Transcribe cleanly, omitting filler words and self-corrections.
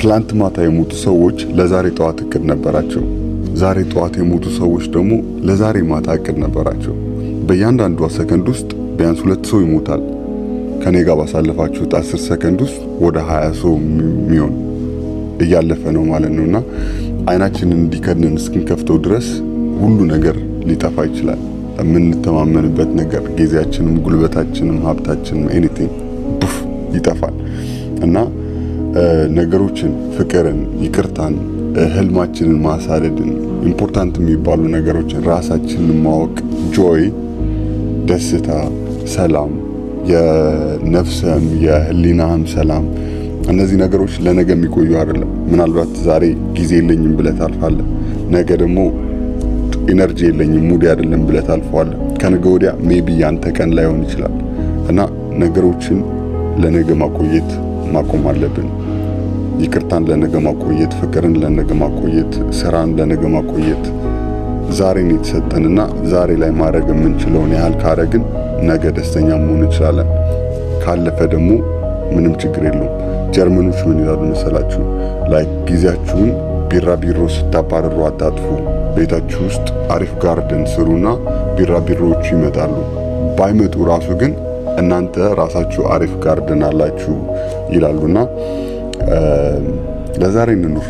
ትላንት ማታ የሞቱ ሰዎች ለዛሬ ጠዋት እቅድ ነበራቸው። ዛሬ ጠዋት የሞቱ ሰዎች ደግሞ ለዛሬ ማታ እቅድ ነበራቸው። በእያንዳንዷ ሰከንድ ውስጥ ቢያንስ 2 ሰው ይሞታል። ከኔ ጋር ባሳለፋችሁት 10 ሰከንድ ውስጥ ወደ 20 ሰው የሚሆን እያለፈ ነው ማለት ነውና አይናችንን እንዲከድን እስክንከፍተው ድረስ ሁሉ ነገር ሊጠፋ ይችላል። የምንተማመንበት ነገር፣ ጊዜያችንም፣ ጉልበታችንም፣ ሀብታችንም ኤኒቲንግ ቡፍ ይጠፋል እና ነገሮችን፣ ፍቅርን፣ ይቅርታን፣ ህልማችንን ማሳደድን፣ ኢምፖርታንት የሚባሉ ነገሮችን ራሳችንን ማወቅ፣ ጆይ፣ ደስታ፣ ሰላም፣ የነፍስህም የህሊናህም ሰላም፣ እነዚህ ነገሮች ለነገ የሚቆዩ አይደለም። ምናልባት ዛሬ ጊዜ የለኝም ብለህ ታልፋለህ። ነገ ደግሞ ኢነርጂ የለኝም ሙድ አይደለም ብለህ ታልፈዋለህ። ከነገ ወዲያ ሜቢ ያንተ ቀን ላይሆን ይችላል እና ነገሮችን ለነገ ማቆየት ማቆም አለብን። ይቅርታን ለነገ ማቆየት፣ ፍቅርን ለነገ ማቆየት፣ ስራን ለነገ ማቆየት። ዛሬን የተሰጠንና ዛሬ ላይ ማድረግ የምንችለውን ያህል ካረግን ነገ ደስተኛ መሆን እንችላለን። ካለፈ ደግሞ ምንም ችግር የለውም። ጀርመኖች ምን ይላሉ መሰላችሁ? ላይክ ጊዜያችሁን ቢራቢሮ ስታባረሩ አታጥፉ። ቤታችሁ ውስጥ አሪፍ ጋርደን ስሩና ቢራቢሮዎቹ ይመጣሉ። ባይመጡ ራሱ ግን እናንተ ራሳችሁ አሪፍ ጋርደን አላችሁ ይላሉና ለዛሬ እንኑር።